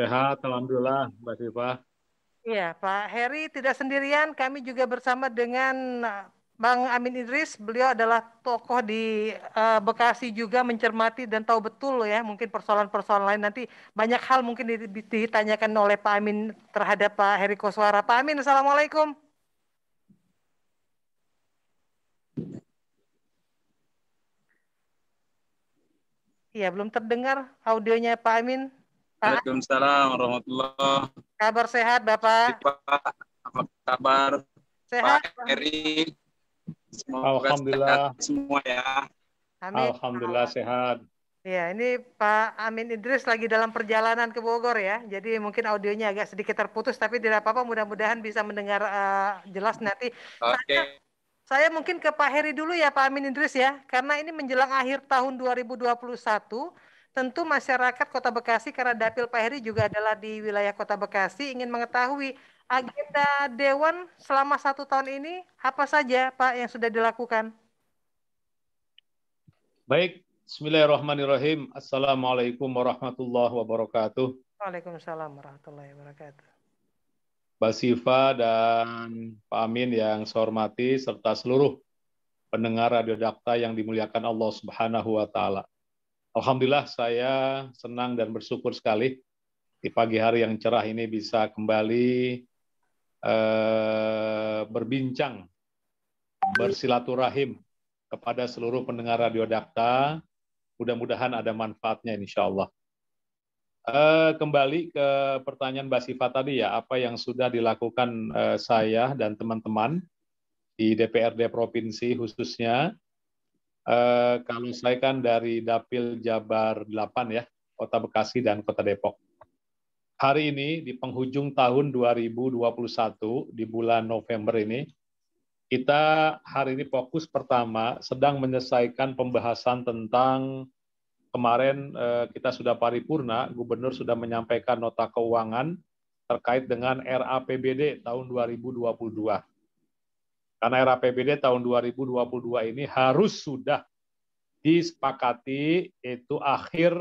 Sehat, Alhamdulillah, Mbak Siva. Iya, Pak Heri tidak sendirian. Kami juga bersama dengan Bang Amin Idris. Beliau adalah tokoh di Bekasi juga mencermati dan tahu betul ya mungkin persoalan-persoalan lain. Nanti banyak hal mungkin ditanyakan oleh Pak Amin terhadap Pak Heri Koswara. Pak Amin, Assalamualaikum. Iya, belum terdengar audionya Pak Amin. Pak, Waalaikumsalam warahmatullahi kabar sehat Bapak? wabarakatuh. Apa kabar Sehat? Pak Heri? Semoga Alhamdulillah, sehat semua ya. Amin. Alhamdulillah sehat. Ya, ini Pak Amin Idris lagi dalam perjalanan ke Bogor ya. Jadi mungkin audionya agak sedikit terputus, tapi tidak apa-apa. Mudah-mudahan bisa mendengar jelas nanti. Oke. Saya mungkin ke Pak Heri dulu ya, Pak Amin Idris ya. Karena ini menjelang akhir tahun 2021, tentu masyarakat Kota Bekasi, karena dapil Pak Heri juga adalah di wilayah Kota Bekasi, ingin mengetahui agenda Dewan selama 1 tahun ini apa saja Pak yang sudah dilakukan? Baik, Bismillahirrahmanirrahim. Assalamualaikum warahmatullahi wabarakatuh. Waalaikumsalam warahmatullahi wabarakatuh. Mbak Siva dan Pak Amin yang saya hormati, serta seluruh pendengar Radio Dakta yang dimuliakan Allah Subhanahu wa Ta'ala. Alhamdulillah, saya senang dan bersyukur sekali di pagi hari yang cerah ini bisa kembali berbincang, bersilaturahim kepada seluruh pendengar Radio Dakta. Mudah-mudahan ada manfaatnya insya Allah. Kembali ke pertanyaan Mbak Siva tadi ya, apa yang sudah dilakukan saya dan teman-teman di DPRD Provinsi khususnya. Kalau saya kan dari Dapil Jabar 8 ya, Kota Bekasi dan Kota Depok. Hari ini di penghujung tahun 2021, di bulan November ini, kita hari ini fokus pertama sedang menyelesaikan pembahasan tentang kemarin kita sudah paripurna, Gubernur sudah menyampaikan nota keuangan terkait dengan RAPBD tahun 2022. Karena RAPBD tahun 2022 ini harus sudah disepakati itu akhir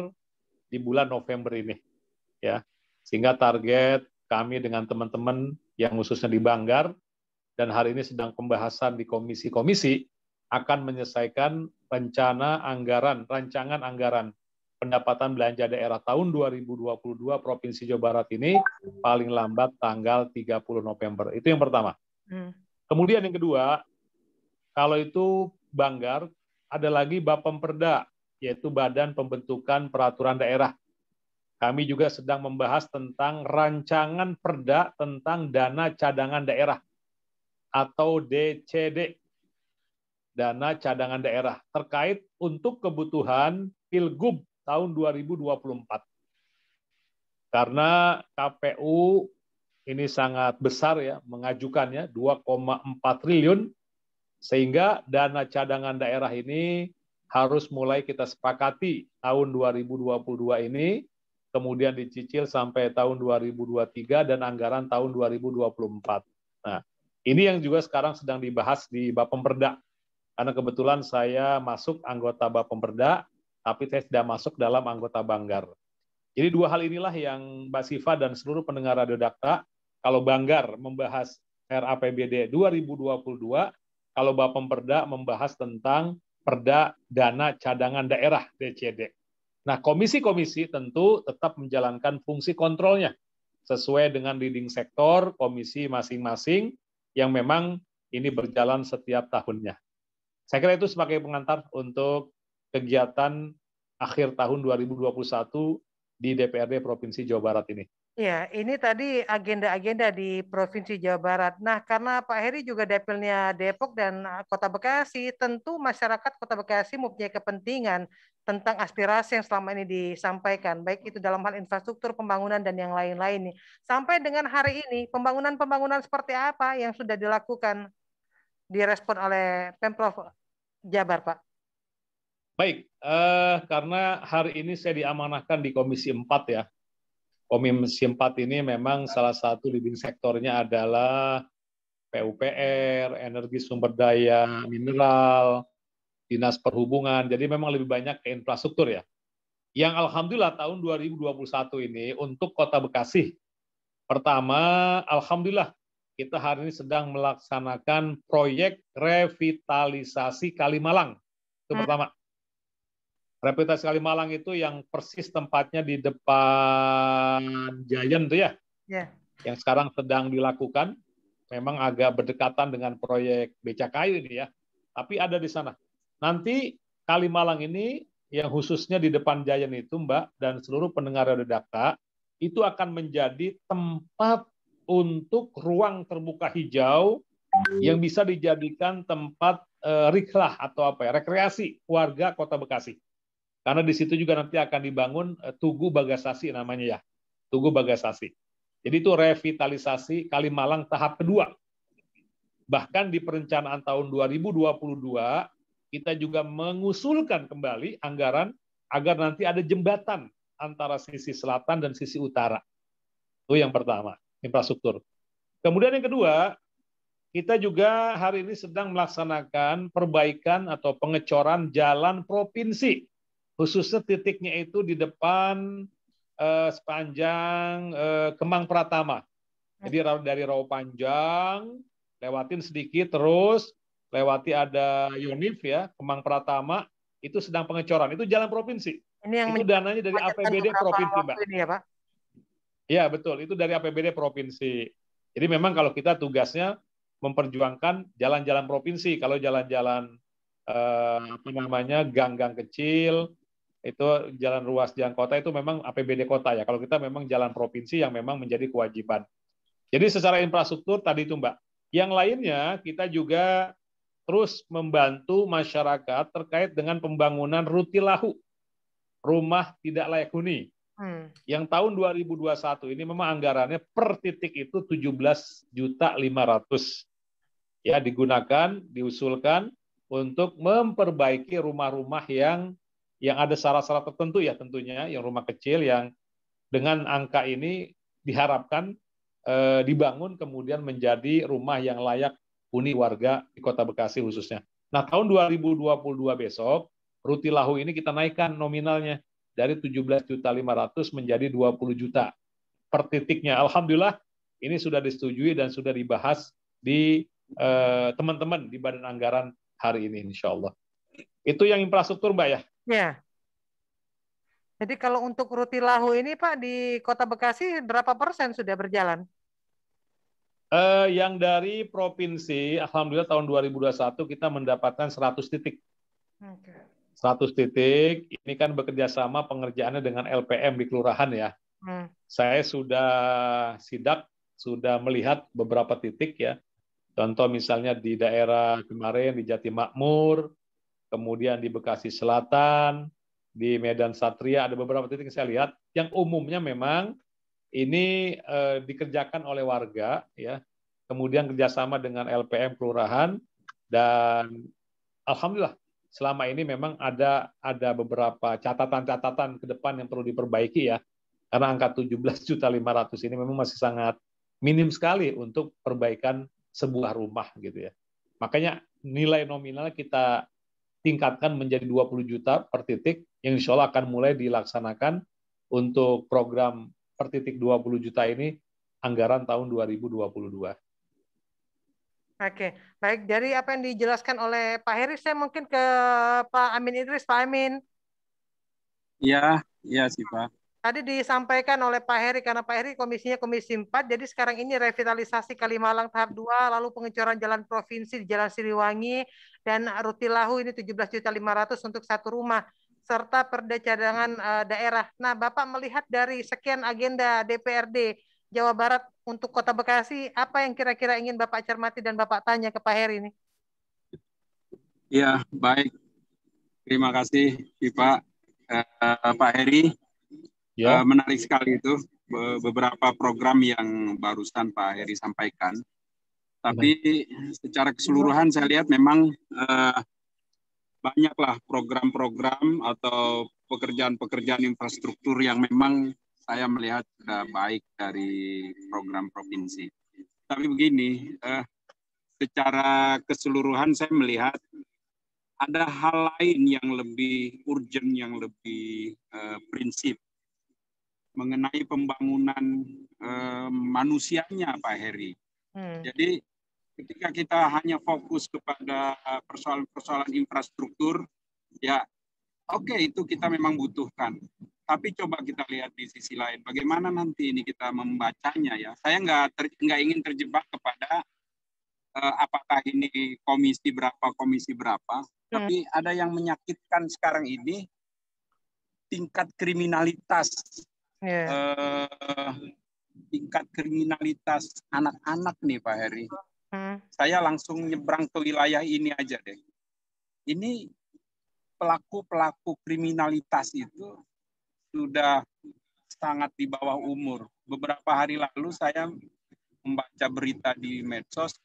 di bulan November ini, ya. Sehingga target kami dengan teman-teman yang khususnya di Banggar dan hari ini sedang pembahasan di komisi-komisi akan menyelesaikan rancangan anggaran pendapatan belanja daerah tahun 2022 Provinsi Jawa Barat ini paling lambat tanggal 30 November. Itu yang pertama. Kemudian yang kedua, kalau itu Banggar, ada lagi Bapemperda, yaitu Badan Pembentukan Peraturan Daerah. Kami juga sedang membahas tentang rancangan perda tentang dana cadangan daerah atau DCD, dana cadangan daerah terkait untuk kebutuhan Pilgub tahun 2024. Karena KPU ini sangat besar ya mengajukannya 2,4 triliun, sehingga dana cadangan daerah ini harus mulai kita sepakati tahun 2022 ini, kemudian dicicil sampai tahun 2023 dan anggaran tahun 2024. Nah, ini yang juga sekarang sedang dibahas di Bapemperda. Karena kebetulan saya masuk anggota Bapemperda, tapi saya tidak masuk dalam anggota Banggar. Jadi dua hal inilah yang Mbak Siva dan seluruh pendengar Radio Dakta, kalau Banggar membahas RAPBD 2022, kalau Bapemperda membahas tentang Perda Dana Cadangan Daerah DCD. Nah, komisi-komisi tentu tetap menjalankan fungsi kontrolnya sesuai dengan leading sektor komisi masing-masing yang memang ini berjalan setiap tahunnya. Saya kira itu sebagai pengantar untuk kegiatan akhir tahun 2021 di DPRD Provinsi Jawa Barat ini. Ya, ini tadi agenda-agenda di Provinsi Jawa Barat. Nah, karena Pak Heri juga dapilnya Depok dan Kota Bekasi, tentu masyarakat Kota Bekasi mempunyai kepentingan tentang aspirasi yang selama ini disampaikan, baik itu dalam hal infrastruktur, pembangunan, dan yang lain-lain. Sampai dengan hari ini, pembangunan-pembangunan seperti apa yang sudah dilakukan, direspon oleh Pemprov Jabar, Pak? Baik, karena hari ini saya diamanahkan di Komisi 4 ya. Komisi 4 ini memang salah satu leading sektornya adalah PUPR, energi sumber daya mineral, dinas perhubungan, jadi memang lebih banyak ke infrastruktur ya. Yang alhamdulillah tahun 2021 ini untuk Kota Bekasi, pertama, alhamdulillah kita hari ini sedang melaksanakan proyek revitalisasi Kalimalang. Itu pertama. Revitalisasi Kalimalang itu yang persis tempatnya di depan Giant tuh ya. Yeah. Yang sekarang sedang dilakukan. Memang agak berdekatan dengan proyek Beca Kayu ini ya. Tapi ada di sana. Nanti Kalimalang ini yang khususnya di depan Giant itu Mbak dan seluruh pendengar Radio Dakta itu akan menjadi tempat untuk ruang terbuka hijau yang bisa dijadikan tempat riklah atau apa ya, rekreasi warga Kota Bekasi. Karena di situ juga nanti akan dibangun Tugu Bagasasi namanya ya. Tugu Bagasasi. Jadi itu revitalisasi Kalimalang tahap kedua. Bahkan di perencanaan tahun 2022 kita juga mengusulkan kembali anggaran agar nanti ada jembatan antara sisi selatan dan sisi utara. Itu yang pertama, infrastruktur. Kemudian yang kedua, kita juga hari ini sedang melaksanakan perbaikan atau pengecoran jalan provinsi. Khususnya titiknya itu di depan sepanjang Kemang Pratama. Jadi dari Rawa Panjang, lewatin sedikit, terus lewati ada Yonif ya, Kemang Pratama, itu sedang pengecoran. Itu jalan provinsi. Ini yang itu dananya dari APBD provinsi, Mbak. Ini ya, Pak? Ya, betul. Itu dari APBD provinsi. Jadi memang kalau kita tugasnya memperjuangkan jalan-jalan provinsi. Kalau jalan-jalan gang-gang kecil, itu jalan ruas jalan kota itu memang APBD kota ya. Kalau kita memang jalan provinsi yang memang menjadi kewajiban. Jadi secara infrastruktur tadi itu Mbak. Yang lainnya kita juga terus membantu masyarakat terkait dengan pembangunan Rutilahu, rumah tidak layak huni. Yang tahun 2021 ini memang anggarannya per titik itu 17.500.000 ya digunakan, diusulkan untuk memperbaiki rumah-rumah yang ada syarat-syarat tertentu ya tentunya, yang rumah kecil yang dengan angka ini diharapkan dibangun kemudian menjadi rumah yang layak huni warga di Kota Bekasi khususnya. Nah, tahun 2022 besok, Rutilahu ini kita naikkan nominalnya dari 17.500.000 menjadi 20 juta per titiknya. Alhamdulillah, ini sudah disetujui dan sudah dibahas di teman-teman di Badan Anggaran hari ini, insya Allah. Itu yang infrastruktur, Mbak ya? Ya. Jadi kalau untuk Rutilahu ini, Pak, di Kota Bekasi berapa persen sudah berjalan? Yang dari provinsi, alhamdulillah tahun 2021 kita mendapatkan 100 titik. 100 titik, ini kan bekerja sama pengerjaannya dengan LPM di kelurahan ya. Saya sudah sidak, sudah melihat beberapa titik ya. Contoh misalnya di daerah kemarin di Jatimakmur, kemudian di Bekasi Selatan, di Medan Satria, ada beberapa titik yang saya lihat, yang umumnya memang ini dikerjakan oleh warga, ya. Kemudian kerjasama dengan LPM kelurahan, dan alhamdulillah selama ini memang ada beberapa catatan-catatan ke depan yang perlu diperbaiki ya, karena angka 17.500.000 ini memang masih sangat minim sekali untuk perbaikan sebuah rumah gitu ya. Makanya nilai nominal kita tingkatkan menjadi 20 juta per titik, yang insya Allah akan mulai dilaksanakan untuk program per titik 20 juta ini anggaran tahun 2022. Oke, baik. Dari apa yang dijelaskan oleh Pak Heri, saya mungkin ke Pak Amin Idris. Pak Amin. Iya sih Pak. Tadi disampaikan oleh Pak Heri, karena Pak Heri komisinya Komisi 4, jadi sekarang ini revitalisasi Kalimalang tahap 2, lalu pengecoran jalan provinsi di Jalan Siliwangi, dan Rutilahu ini 17.500.000 untuk satu rumah, serta perda cadangan daerah. Nah, Bapak melihat dari sekian agenda DPRD Jawa Barat untuk Kota Bekasi, apa yang kira-kira ingin Bapak cermati dan Bapak tanya ke Pak Heri ini? Ya, baik. Terima kasih, Pak Heri. Ya. Menarik sekali itu beberapa program yang barusan Pak Heri sampaikan. Tapi secara keseluruhan saya lihat memang banyaklah program-program atau pekerjaan-pekerjaan infrastruktur yang memang saya melihat sudah baik dari program provinsi. Tapi begini, secara keseluruhan saya melihat ada hal lain yang lebih urgent, yang lebih prinsip mengenai pembangunan manusianya, Pak Heri. Jadi ketika kita hanya fokus kepada persoalan-persoalan infrastruktur, ya oke, itu kita memang butuhkan. Tapi coba kita lihat di sisi lain, bagaimana nanti ini kita membacanya ya. Saya nggak ingin terjebak kepada apakah ini komisi berapa, tapi ada yang menyakitkan sekarang ini tingkat kriminalitas. Tingkat kriminalitas anak-anak nih Pak Heri. Saya langsung nyebrang ke wilayah ini aja deh. Ini pelaku-pelaku kriminalitas itu sudah sangat di bawah umur. Beberapa hari lalu saya membaca berita di medsos,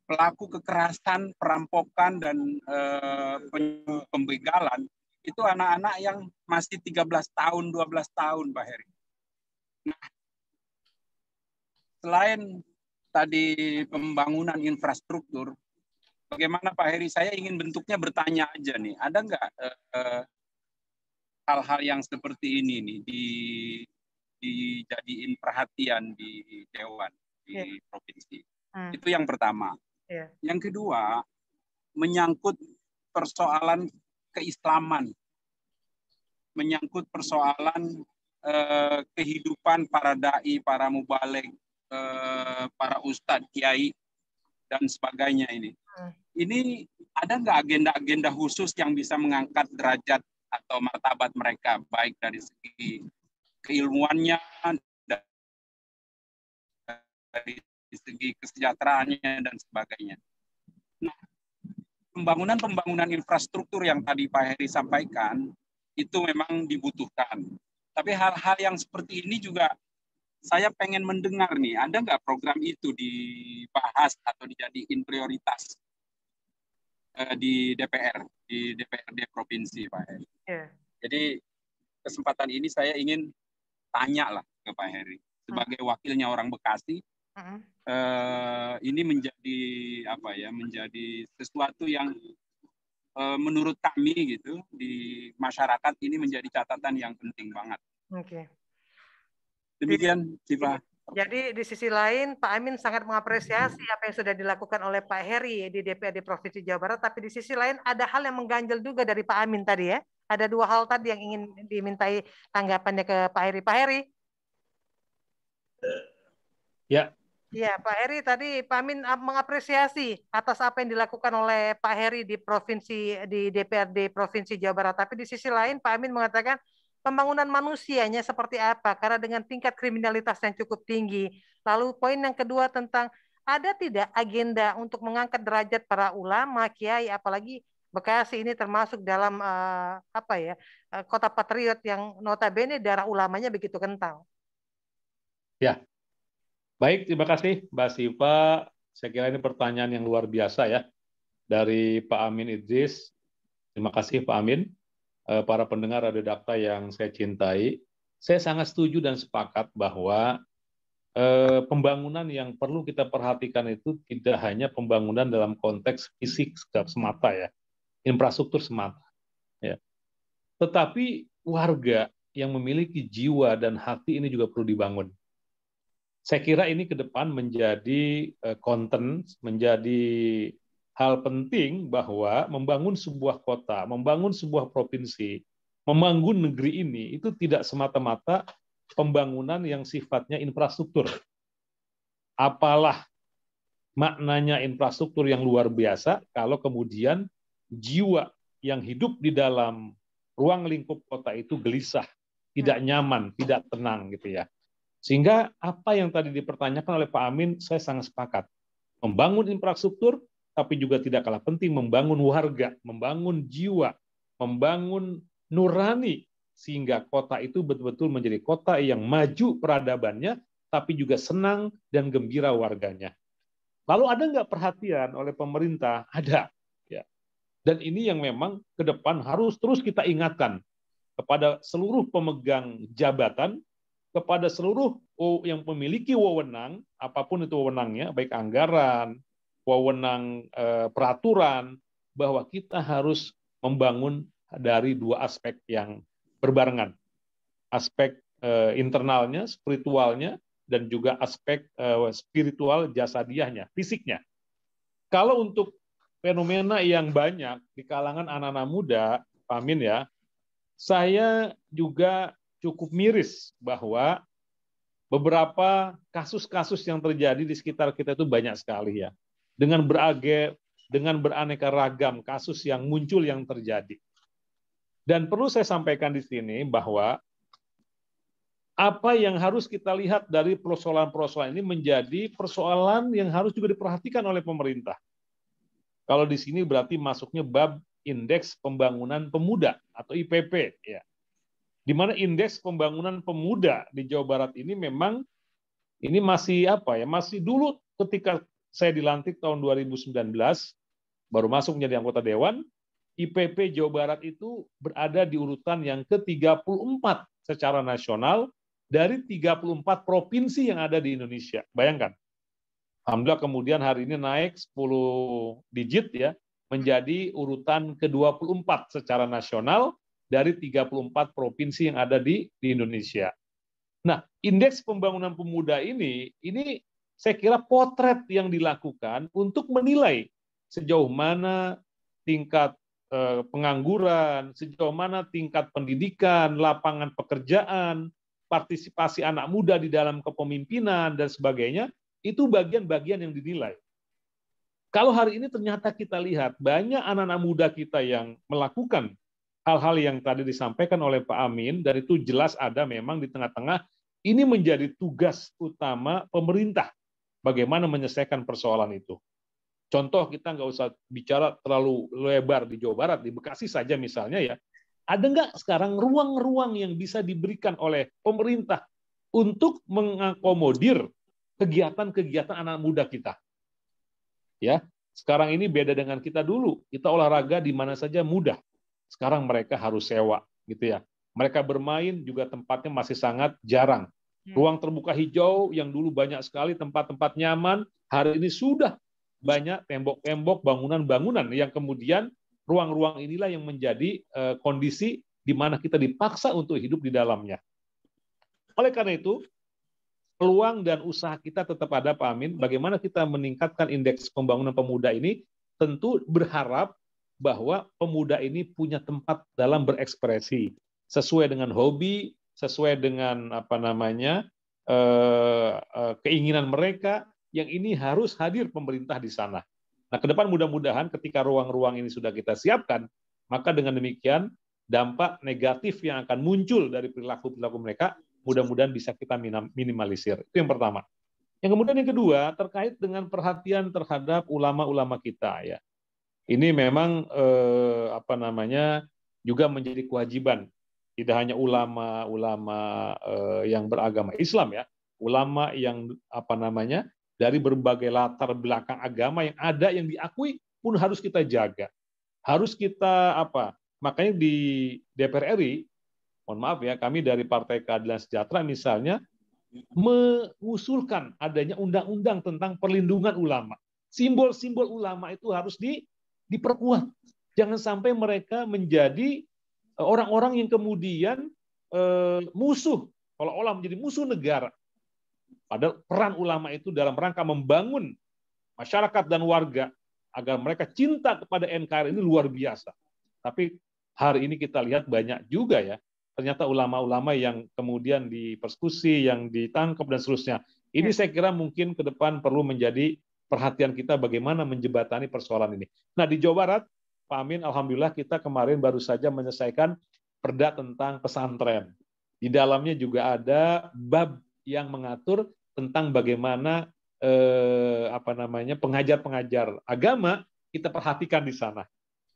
pelaku kekerasan, perampokan, dan pembegalan itu anak-anak yang masih 13 tahun, 12 tahun, Pak Heri. Nah, selain tadi pembangunan infrastruktur, bagaimana Pak Heri? Saya ingin bentuknya bertanya aja nih, ada nggak hal-hal yang seperti ini nih dijadiin perhatian di Dewan, di provinsi? Itu yang pertama. Yang kedua, menyangkut persoalan keislaman, menyangkut persoalan kehidupan para dai, para mubaligh, para ustadz, kiai, dan sebagainya ini. Ini ada nggak agenda-agenda khusus yang bisa mengangkat derajat atau martabat mereka, baik dari segi keilmuannya, dari segi kesejahteraannya, dan sebagainya. Nah, pembangunan infrastruktur yang tadi Pak Heri sampaikan, itu memang dibutuhkan. Tapi hal-hal yang seperti ini juga saya pengen mendengar nih, ada nggak program itu dibahas atau dijadiin prioritas di DPR, di DPRD Provinsi, Pak Heri. Jadi kesempatan ini saya ingin tanya lah ke Pak Heri, sebagai wakilnya orang Bekasi, ini menjadi apa ya? Menjadi sesuatu yang menurut kami gitu di masyarakat ini menjadi catatan yang penting banget. Demikian, Siva. Jadi di sisi lain Pak Amin sangat mengapresiasi apa yang sudah dilakukan oleh Pak Heri di DPRD Provinsi Jawa Barat, tapi di sisi lain ada hal yang mengganjal juga dari Pak Amin tadi ya. Ada dua hal tadi yang ingin dimintai tanggapannya ke Pak Heri. Pak Heri? Ya. Ya, Pak Heri tadi Pak Amin mengapresiasi atas apa yang dilakukan oleh Pak Heri di DPRD Provinsi Jawa Barat. Tapi di sisi lain Pak Amin mengatakan pembangunan manusianya seperti apa, karena dengan tingkat kriminalitas yang cukup tinggi. Lalu poin yang kedua tentang ada tidak agenda untuk mengangkat derajat para ulama, kiai, apalagi Bekasi ini termasuk dalam kota patriot yang notabene darah ulamanya begitu kental. Ya, baik, terima kasih Mbak Siva. Saya kira ini pertanyaan yang luar biasa ya dari Pak Amin Idris. Terima kasih Pak Amin. Para pendengar Radio Dakta yang saya cintai, saya sangat setuju dan sepakat bahwa pembangunan yang perlu kita perhatikan itu tidak hanya pembangunan dalam konteks fisik semata ya, infrastruktur semata, ya. Tetapi warga yang memiliki jiwa dan hati ini juga perlu dibangun. Saya kira ini ke depan menjadi konten, menjadi hal penting bahwa membangun sebuah kota, membangun sebuah provinsi, membangun negeri ini itu tidak semata-mata pembangunan yang sifatnya infrastruktur. Apalah maknanya infrastruktur yang luar biasa kalau kemudian jiwa yang hidup di dalam ruang lingkup kota itu gelisah, tidak nyaman, tidak tenang gitu ya. Sehingga apa yang tadi dipertanyakan oleh Pak Amin, saya sangat sepakat. Membangun infrastruktur, tapi juga tidak kalah penting membangun warga, membangun jiwa, membangun nurani, sehingga kota itu betul-betul menjadi kota yang maju peradabannya, tapi juga senang dan gembira warganya. Lalu ada nggak perhatian oleh pemerintah? Ada. Ya. Dan ini yang memang ke depan harus terus kita ingatkan kepada seluruh pemegang jabatan, kepada seluruh yang memiliki wewenang, apapun itu wewenangnya, baik anggaran, wewenang peraturan, bahwa kita harus membangun dari dua aspek yang berbarengan. Aspek internalnya, spiritualnya, dan juga aspek spiritual jasadiahnya, fisiknya. Kalau untuk fenomena yang banyak di kalangan anak-anak muda, Pak Amin ya, saya juga cukup miris bahwa beberapa kasus-kasus yang terjadi di sekitar kita itu banyak sekali ya. Dengan beraneka ragam kasus yang muncul yang terjadi. Dan perlu saya sampaikan di sini bahwa apa yang harus kita lihat dari persoalan-persoalan ini menjadi persoalan yang harus juga diperhatikan oleh pemerintah. Kalau di sini berarti masuknya bab Indeks Pembangunan Pemuda atau IPP ya. Di mana Indeks Pembangunan Pemuda di Jawa Barat ini memang ini masih apa ya? Masih dulu ketika saya dilantik tahun 2019 baru masuk menjadi anggota dewan, IPP Jawa Barat itu berada di urutan yang ke-34 secara nasional dari 34 provinsi yang ada di Indonesia. Bayangkan. Alhamdulillah kemudian hari ini naik 10 digit ya, menjadi urutan ke-24 secara nasional dari 34 provinsi yang ada di Indonesia. Nah, Indeks Pembangunan Pemuda ini saya kira potret yang dilakukan untuk menilai sejauh mana tingkat pengangguran, sejauh mana tingkat pendidikan, lapangan pekerjaan, partisipasi anak muda di dalam kepemimpinan, dan sebagainya, itu bagian-bagian yang dinilai. Kalau hari ini ternyata kita lihat banyak anak-anak muda kita yang melakukan hal-hal yang tadi disampaikan oleh Pak Amin, dan itu jelas ada memang di tengah-tengah, ini menjadi tugas utama pemerintah, bagaimana menyelesaikan persoalan itu. Contoh, kita nggak usah bicara terlalu lebar di Jawa Barat, di Bekasi saja misalnya ya, ada nggak sekarang ruang-ruang yang bisa diberikan oleh pemerintah untuk mengakomodir kegiatan-kegiatan anak muda kita? Ya, sekarang ini beda dengan kita dulu. Kita olahraga di mana saja mudah. Sekarang mereka harus sewa, gitu ya. Mereka bermain juga tempatnya masih sangat jarang. Ruang terbuka hijau yang dulu banyak sekali tempat-tempat nyaman, hari ini sudah banyak tembok-tembok, bangunan-bangunan yang kemudian ruang-ruang inilah yang menjadi kondisi di mana kita dipaksa untuk hidup di dalamnya. Oleh karena itu, peluang dan usaha kita tetap ada, Pak Amin. Bagaimana kita meningkatkan indeks pembangunan pemuda ini, tentu berharap bahwa pemuda ini punya tempat dalam berekspresi sesuai dengan hobi, sesuai dengan keinginan mereka, yang ini harus hadir pemerintah di sana. Nah, ke depan mudah-mudahan ketika ruang-ruang ini sudah kita siapkan, maka dengan demikian dampak negatif yang akan muncul dari perilaku-perilaku mereka mudah-mudahan bisa kita minimalisir. Itu yang pertama. Yang kemudian yang kedua terkait dengan perhatian terhadap ulama-ulama kita ya. Ini memang juga menjadi kewajiban. Tidak hanya ulama-ulama yang beragama Islam ya, ulama yang dari berbagai latar belakang agama yang ada yang diakui pun harus kita jaga. Harus kita makanya di DPR RI, mohon maaf ya, kami dari Partai Keadilan Sejahtera misalnya mengusulkan adanya undang-undang tentang perlindungan ulama. Simbol-simbol ulama itu harus diperkuat. Jangan sampai mereka menjadi orang-orang yang kemudian musuh, seolah-olah menjadi musuh negara. Padahal peran ulama itu dalam rangka membangun masyarakat dan warga agar mereka cinta kepada NKRI ini luar biasa. Tapi hari ini kita lihat banyak juga ya, ternyata ulama-ulama yang kemudian dipersekusi, yang ditangkap dan seterusnya. Ini saya kira mungkin ke depan perlu menjadi perhatian kita bagaimana menjembatani persoalan ini. Nah, di Jawa Barat, Pak Amin, alhamdulillah kita kemarin baru saja menyelesaikan perda tentang pesantren. Di dalamnya juga ada bab yang mengatur tentang bagaimana pengajar-pengajar agama kita perhatikan di sana.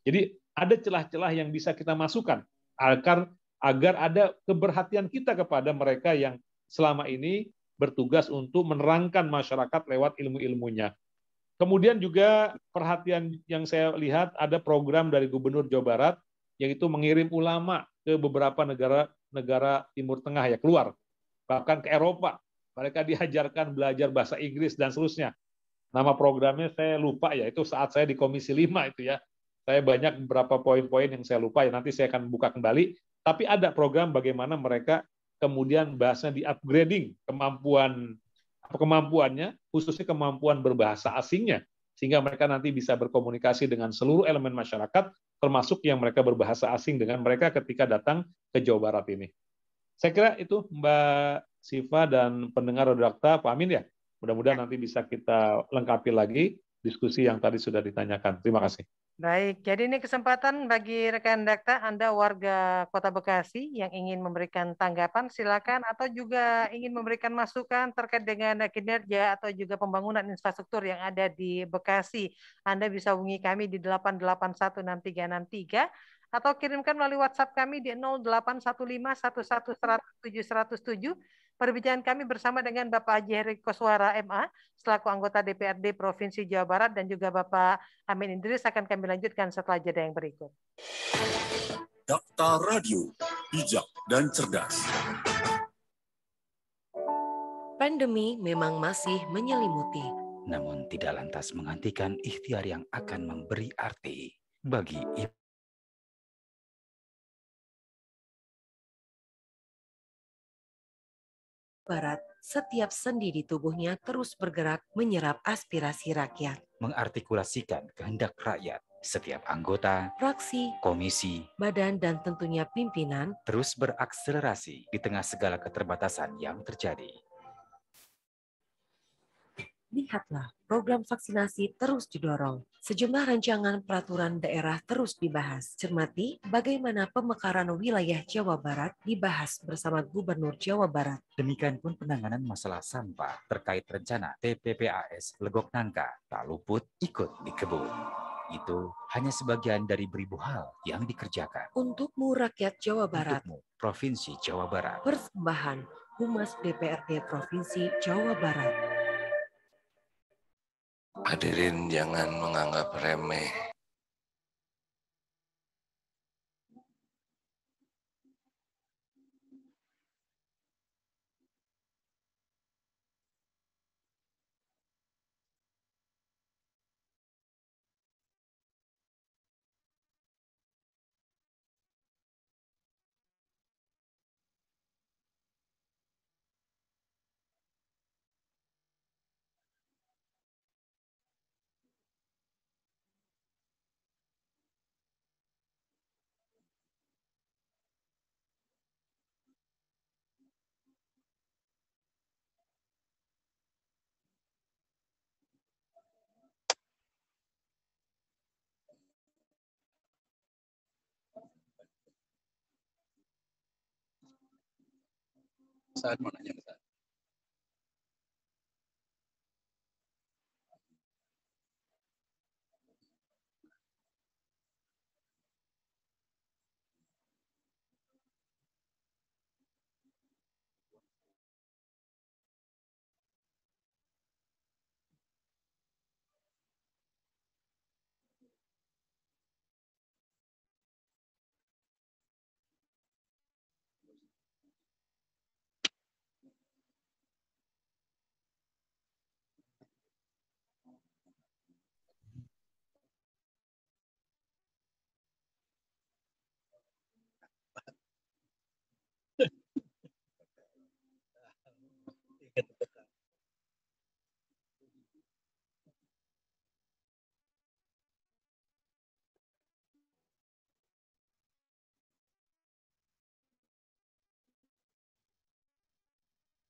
Jadi ada celah-celah yang bisa kita masukkan agar ada keberhatian kita kepada mereka yang selama ini bertugas untuk menerangkan masyarakat lewat ilmu-ilmunya. Kemudian juga perhatian yang saya lihat ada program dari Gubernur Jawa Barat, yaitu mengirim ulama ke beberapa negara Timur Tengah ya, keluar, bahkan ke Eropa. Mereka diajarkan belajar bahasa Inggris dan seterusnya. Nama programnya saya lupa ya, itu saat saya di Komisi 5 itu ya. Saya banyak beberapa poin-poin yang saya lupa, ya nanti saya akan buka kembali. Tapi ada program bagaimana mereka kemudian bahasanya di upgrading kemampuannya, khususnya kemampuan berbahasa asingnya, sehingga mereka nanti bisa berkomunikasi dengan seluruh elemen masyarakat, termasuk yang mereka berbahasa asing dengan mereka ketika datang ke Jawa Barat ini. Saya kira itu Mbak Siva dan pendengar Radio Dakta, Pak Amin ya. Mudah-mudahan nanti bisa kita lengkapi lagi diskusi yang tadi sudah ditanyakan. Terima kasih. Baik, jadi ini kesempatan bagi rekan Dakta, Anda warga Kota Bekasi yang ingin memberikan tanggapan, silakan, atau juga ingin memberikan masukan terkait dengan kinerja atau juga pembangunan infrastruktur yang ada di Bekasi. Anda bisa hubungi kami di 8816363 atau kirimkan melalui WhatsApp kami di 081511100707. Perbincangan kami bersama dengan Bapak Haji Heri Koswara MA selaku anggota DPRD Provinsi Jawa Barat dan juga Bapak Amin Idris akan kami lanjutkan setelah jeda yang berikut. Dakta Radio, bijak dan cerdas. Pandemi memang masih menyelimuti, namun tidak lantas menghentikan ikhtiar yang akan memberi arti bagi Barat. Setiap sendi di tubuhnya terus bergerak menyerap aspirasi rakyat, mengartikulasikan kehendak rakyat. Setiap anggota, fraksi, komisi, badan, dan tentunya pimpinan terus berakselerasi di tengah segala keterbatasan yang terjadi. Lihatlah, program vaksinasi terus didorong. Sejumlah rancangan peraturan daerah terus dibahas. Cermati bagaimana pemekaran wilayah Jawa Barat dibahas bersama Gubernur Jawa Barat. Demikian pun penanganan masalah sampah terkait rencana TPPAS Legok Nangka tak luput ikut dikebut. Itu hanya sebagian dari beribu hal yang dikerjakan. Untukmu rakyat Jawa Barat. Untukmu Provinsi Jawa Barat. Persembahan Humas DPRD Provinsi Jawa Barat. Hadirin jangan menganggap remeh saat mau nanya ke saya.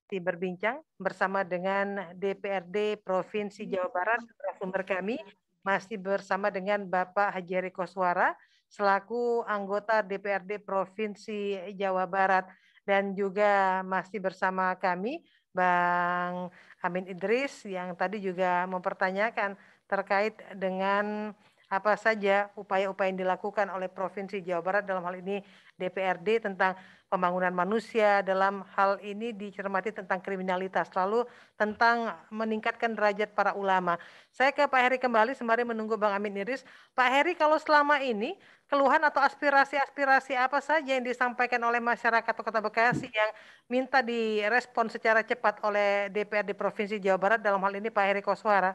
Berbincang bersama dengan DPRD Provinsi Jawa Barat, sumber kami masih bersama dengan Bapak Haji Heri Koswara selaku anggota DPRD Provinsi Jawa Barat dan juga masih bersama kami Bang Amin Idris yang tadi juga mempertanyakan terkait dengan apa saja upaya-upaya yang dilakukan oleh Provinsi Jawa Barat dalam hal ini DPRD tentang pembangunan manusia, dalam hal ini dicermati tentang kriminalitas, lalu tentang meningkatkan derajat para ulama. Saya ke Pak Heri kembali sembari menunggu Bang Amin Idris. Pak Heri, kalau selama ini keluhan atau aspirasi-aspirasi apa saja yang disampaikan oleh masyarakat Kota Bekasi yang minta direspon secara cepat oleh DPRD Provinsi Jawa Barat dalam hal ini Pak Heri Koswara?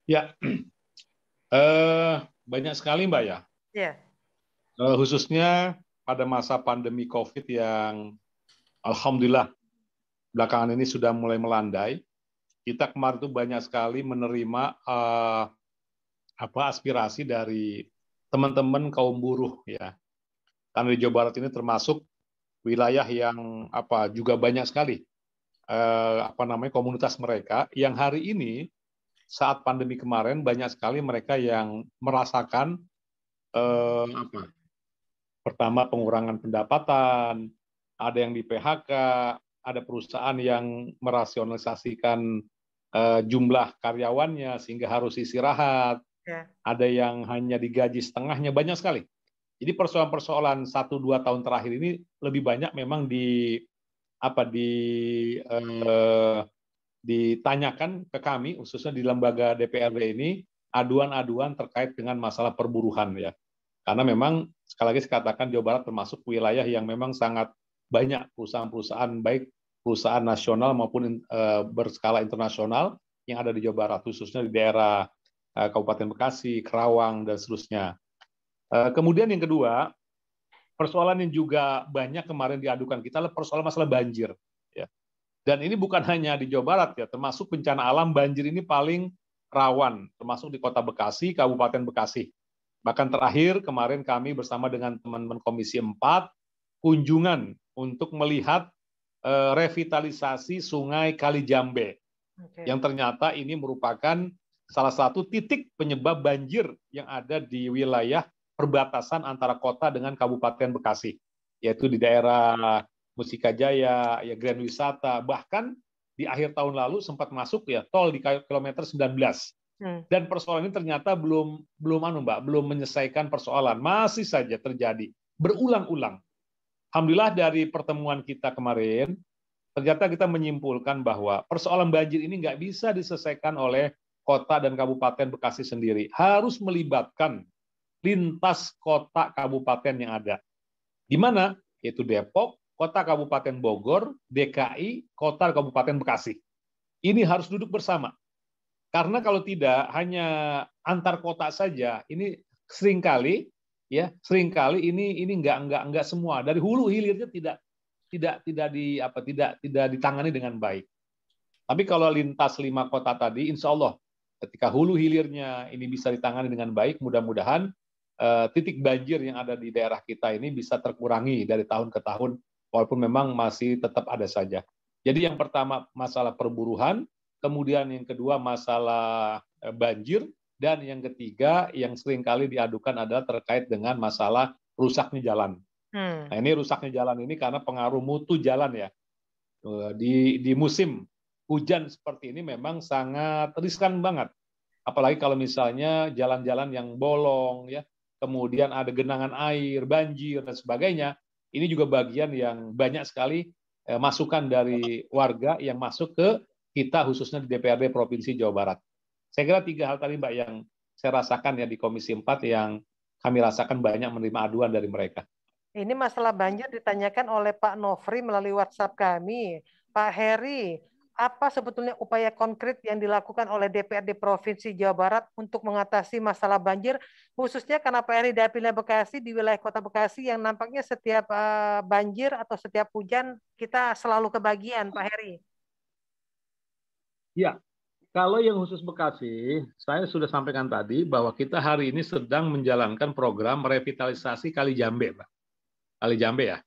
Ya, Banyak sekali Mbak ya. Ya. Khususnya pada masa pandemi COVID yang alhamdulillah belakangan ini sudah mulai melandai. Kita kemarin itu banyak sekali menerima aspirasi dari teman-teman kaum buruh ya. Karena di Jawa Barat ini termasuk wilayah yang juga banyak sekali komunitas mereka yang hari ini saat pandemi kemarin banyak sekali mereka yang merasakan pertama pengurangan pendapatan, ada yang di PHK, ada perusahaan yang merasionalisasikan jumlah karyawannya sehingga harus istirahat, ada yang hanya digaji setengahnya, banyak sekali. Jadi persoalan-persoalan 1-2 tahun terakhir ini lebih banyak memang ditanyakan ke kami, khususnya di lembaga DPRD ini, aduan-aduan terkait dengan masalah perburuhan ya. Karena memang sekali lagi saya katakan Jawa Barat termasuk wilayah yang memang sangat banyak perusahaan-perusahaan baik perusahaan nasional maupun berskala internasional yang ada di Jawa Barat, khususnya di daerah Kabupaten Bekasi, Kerawang, dan seterusnya. Kemudian yang kedua, persoalan yang juga banyak kemarin diadukan kita adalah persoalan masalah banjir. Ya. Dan ini bukan hanya di Jawa Barat, ya, termasuk bencana alam banjir ini paling rawan, termasuk di Kota Bekasi, Kabupaten Bekasi. Bahkan terakhir kemarin kami bersama dengan teman-teman Komisi 4 kunjungan untuk melihat revitalisasi Sungai Kalijambe, yang ternyata ini merupakan salah satu titik penyebab banjir yang ada di wilayah perbatasan antara kota dengan Kabupaten Bekasi, yaitu di daerah Mustika Jaya, ya Grand Wisata, bahkan di akhir tahun lalu sempat masuk ya tol di kilometer 19. Dan persoalan ini ternyata belum menyelesaikan persoalan, masih saja terjadi berulang-ulang. Alhamdulillah dari pertemuan kita kemarin, ternyata kita menyimpulkan bahwa persoalan banjir ini nggak bisa diselesaikan oleh kota dan Kabupaten Bekasi sendiri. Harus melibatkan lintas kota kabupaten yang ada. Di mana? Yaitu Depok, Kota Kabupaten Bogor, DKI, Kota Kabupaten Bekasi. Ini harus duduk bersama. Karena kalau tidak, hanya antar kota saja, ini seringkali ini enggak semua, dari hulu hilirnya tidak ditangani dengan baik. Tapi kalau lintas 5 kota tadi, insya Allah ketika hulu hilirnya ini bisa ditangani dengan baik, mudah-mudahan titik banjir yang ada di daerah kita ini bisa terkurangi dari tahun ke tahun, walaupun memang masih tetap ada saja. Jadi yang pertama masalah perburuhan, kemudian yang kedua masalah banjir, dan yang ketiga yang seringkali diadukan adalah terkait dengan masalah rusaknya jalan. Nah, ini rusaknya jalan ini karena pengaruh mutu jalan ya. Di musim hujan seperti ini memang sangat riskan banget. Apalagi kalau misalnya jalan-jalan yang bolong ya, kemudian ada genangan air, banjir dan sebagainya. Ini juga bagian yang banyak sekali masukan dari warga yang masuk ke kita khususnya di DPRD Provinsi Jawa Barat. Saya kira 3 hal tadi Mbak yang saya rasakan ya di Komisi 4 yang kami rasakan banyak menerima aduan dari mereka. Ini masalah banjir ditanyakan oleh Pak Nofri melalui WhatsApp kami. Pak Heri, apa sebetulnya upaya konkret yang dilakukan oleh DPRD Provinsi Jawa Barat untuk mengatasi masalah banjir, khususnya karena Pak Heri dapilnya Bekasi, di wilayah Kota Bekasi yang nampaknya setiap banjir atau setiap hujan kita selalu kebagian, Pak Heri. Ya, kalau yang khusus Bekasi, saya sudah sampaikan tadi bahwa kita hari ini sedang menjalankan program revitalisasi Kalijambe, Pak. Kalijambe ya.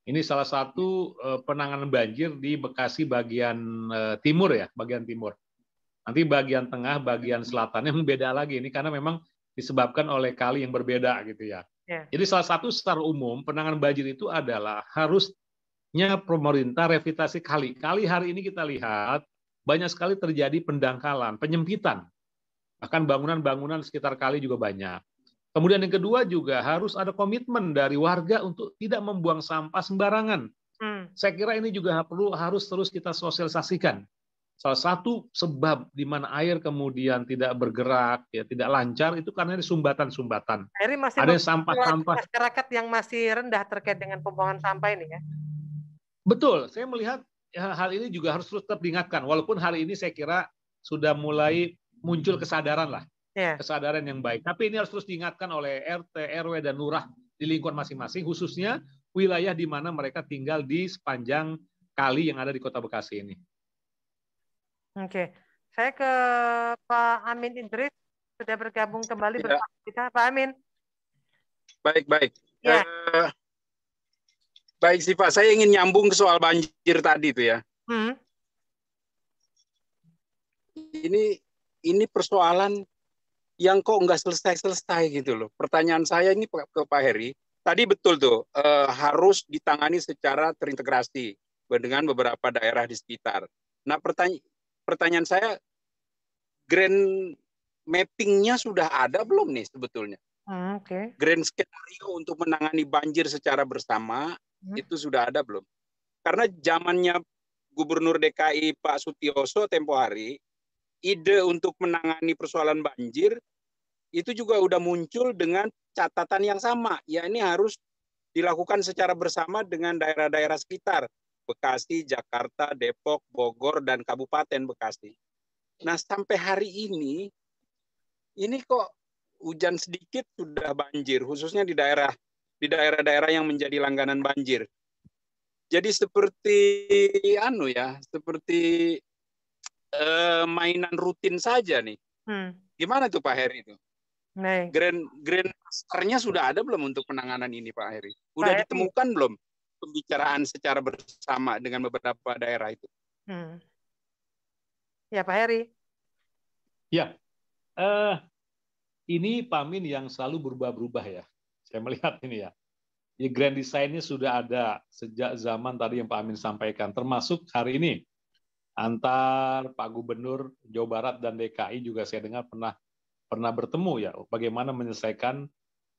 Ini salah satu penanganan banjir di Bekasi bagian timur ya, bagian timur. Nanti bagian tengah, bagian selatannya beda lagi. Ini karena memang disebabkan oleh kali yang berbeda gitu ya. Jadi salah satu secara umum penanganan banjir itu adalah harusnya pemerintah revitalisasi kali. Kali hari ini kita lihat banyak sekali terjadi pendangkalan, penyempitan. Bahkan bangunan-bangunan sekitar kali juga banyak. Kemudian yang kedua juga harus ada komitmen dari warga untuk tidak membuang sampah sembarangan. Saya kira ini juga harus terus kita sosialisasikan. Salah satu sebab di mana air kemudian tidak bergerak, ya tidak lancar itu karena ada sumbatan-sumbatan. Ada sampah-sampah. Masyarakat yang masih rendah terkait dengan pembuangan sampah ini ya. Betul, saya melihat hal ini juga harus terus tetap diingatkan. Walaupun hari ini saya kira sudah mulai muncul kesadaran lah. kesadaran yang baik. Tapi ini harus terus diingatkan oleh RT, RW, dan lurah di lingkungan masing-masing, khususnya wilayah di mana mereka tinggal di sepanjang kali yang ada di Kota Bekasi ini. Oke, saya ke Pak Amin Idris, sudah bergabung kembali bersama kita. Pak Amin. Baik. Ya. Baik sih Pak, saya ingin nyambung ke soal banjir tadi itu ya. Ini persoalan yang kok nggak selesai gitu loh. Pertanyaan saya ini ke Pak Heri, tadi betul tuh harus ditangani secara terintegrasi dengan beberapa daerah di sekitar. Nah pertanyaan saya, grand mapping-nya sudah ada belum nih sebetulnya? Grand skenario untuk menangani banjir secara bersama itu sudah ada belum? Karena zamannya Gubernur DKI Pak Sutioso tempo hari, ide untuk menangani persoalan banjir itu juga udah muncul dengan catatan yang sama. Ya ini harus dilakukan secara bersama dengan daerah-daerah sekitar. Bekasi, Jakarta, Depok, Bogor, dan Kabupaten Bekasi. Nah sampai hari ini kok hujan sedikit sudah banjir, khususnya di daerah-daerah yang menjadi langganan banjir. Jadi seperti mainan rutin saja nih. Gimana tuh Pak Heri itu? Grand masternya sudah ada belum untuk penanganan ini Pak Heri? Udah ditemukan belum pembicaraan secara bersama dengan beberapa daerah itu? Ya Pak Heri. Ya, ini Pak Amin yang selalu berubah-berubah ya. Saya melihat ini ya. Ya, grand design-nya sudah ada sejak zaman tadi yang Pak Amin sampaikan, termasuk hari ini antar Pak Gubernur Jawa Barat dan DKI juga saya dengar pernah bertemu ya, bagaimana menyelesaikan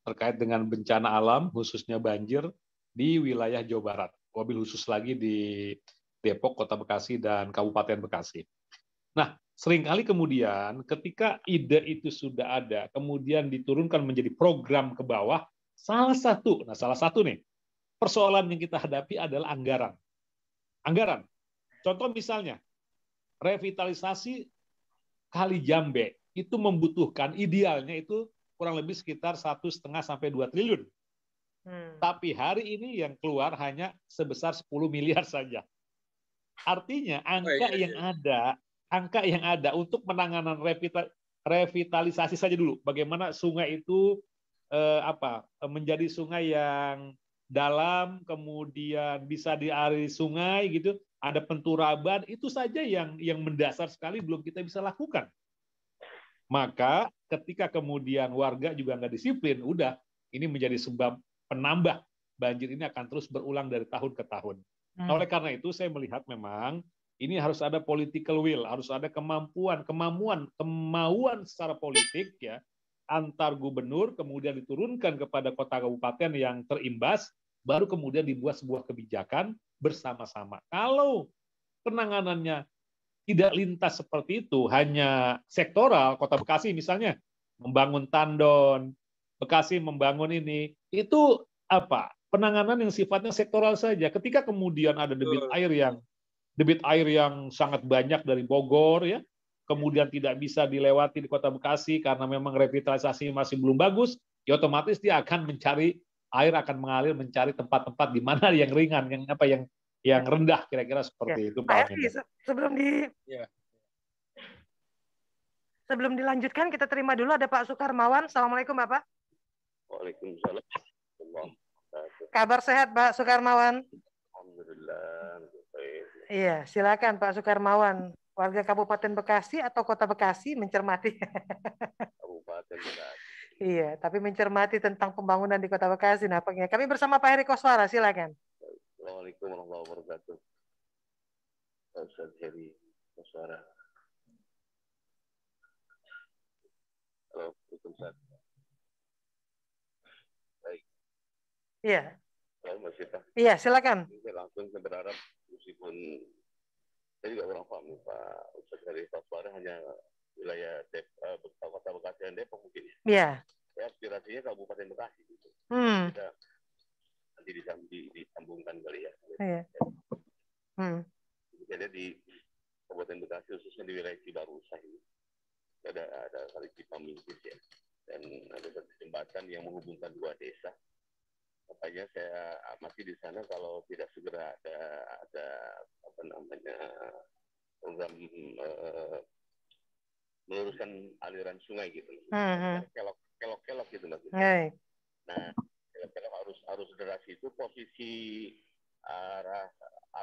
terkait dengan bencana alam khususnya banjir di wilayah Jawa Barat, wabil khusus lagi di Depok, Kota Bekasi, dan Kabupaten Bekasi. Nah, seringkali kemudian ketika ide itu sudah ada, kemudian diturunkan menjadi program ke bawah, salah satu nih persoalan yang kita hadapi adalah anggaran. Contoh misalnya revitalisasi Kali Jambe itu membutuhkan idealnya itu kurang lebih sekitar 1,5 sampai 2 triliun. Tapi hari ini yang keluar hanya sebesar 10 miliar saja. Artinya angka yang ada untuk penanganan revitalisasi saja dulu. Bagaimana sungai itu menjadi sungai yang dalam, kemudian bisa dialiri sungai gitu, ada penturaban, itu saja yang mendasar sekali belum kita bisa lakukan. Maka ketika kemudian warga juga nggak disiplin, udah ini menjadi sebab penambah banjir ini akan terus berulang dari tahun ke tahun. Nah, oleh karena itu saya melihat memang ini harus ada political will, harus ada kemauan secara politik ya, antar gubernur, kemudian diturunkan kepada kota kabupaten yang terimbas, baru kemudian dibuat sebuah kebijakan bersama-sama. Kalau penanganannya tidak lintas seperti itu, hanya sektoral, Kota Bekasi misalnya membangun tandon, Bekasi membangun ini, itu penanganan yang sifatnya sektoral saja. Ketika kemudian ada debit air yang sangat banyak dari Bogor ya, kemudian tidak bisa dilewati di Kota Bekasi karena memang revitalisasi masih belum bagus, ya otomatis dia akan mencari air, akan mengalir mencari tempat-tempat di mana yang ringan, yang rendah, kira-kira seperti itu Pak Amin. Sebelum dilanjutkan kita terima dulu ada Pak Sukarmawan. Assalamualaikum Bapak. Waalaikumsalam. Kabar sehat Pak Sukarmawan? Alhamdulillah. Iya, silakan Pak Sukarmawan. Warga Kabupaten Bekasi atau Kota Bekasi mencermati. Kabupaten Bekasi. Iya, tapi mencermati tentang pembangunan di Kota Bekasi. Nah, kami bersama Pak Heri Koswara, silakan. Assalamualaikum warahmatullahi wabarakatuh. Ustaz Heri Koswara. Halo, Ustaz. Baik. Iya. Halo, Mas Sita. Iya, silakan. Langsung saya berharap meskipun saya juga kurang paham Pak Ustaz Heri Koswara hanya wilayah Kota Bekasi dan Depok mungkin ya. Iya. Ya, aspirasinya Kabupaten Bekasi gitu. Kita nanti disambungkan kali ya. Iya. Jadi di Kabupaten Bekasi khususnya di wilayah Cibarusah ini. ada kali Cipamingkis ya, dan ada satu jembatan yang menghubungkan dua desa. Makanya saya amati di sana kalau tidak segera ada apa namanya program meluruskan aliran sungai gitu, kelok gitu Mas. Nah, kelok harus deras itu posisi arah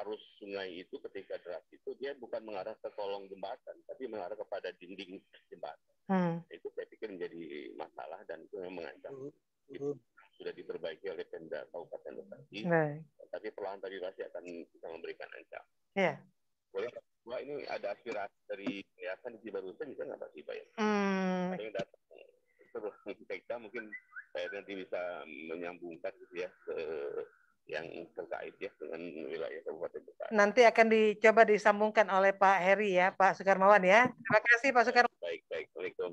arus sungai itu ketika deras itu dia bukan mengarah ke kolong jembatan, tapi mengarah kepada dinding jembatan. Itu saya pikir menjadi masalah dan itu yang mengancam. Itu sudah diperbaiki oleh Pemda Kabupaten Bekasi, tapi perlahan tapi pasti akan bisa memberikan ancaman. Yeah. Boleh, Pak, ini ada aspirasi dari yayasan di Cibarusah bisa nggak Pak Sipa ya? Ada yang datang terus kita mungkin saya nanti bisa menyambungkan gitu ya ke yang terkait ya dengan wilayah Kabupaten Bekasi. Nanti akan dicoba disambungkan oleh Pak Heri ya, Pak Sukarmawan ya. Terima kasih Pak Sukarmawan. Baik. Assalamualaikum.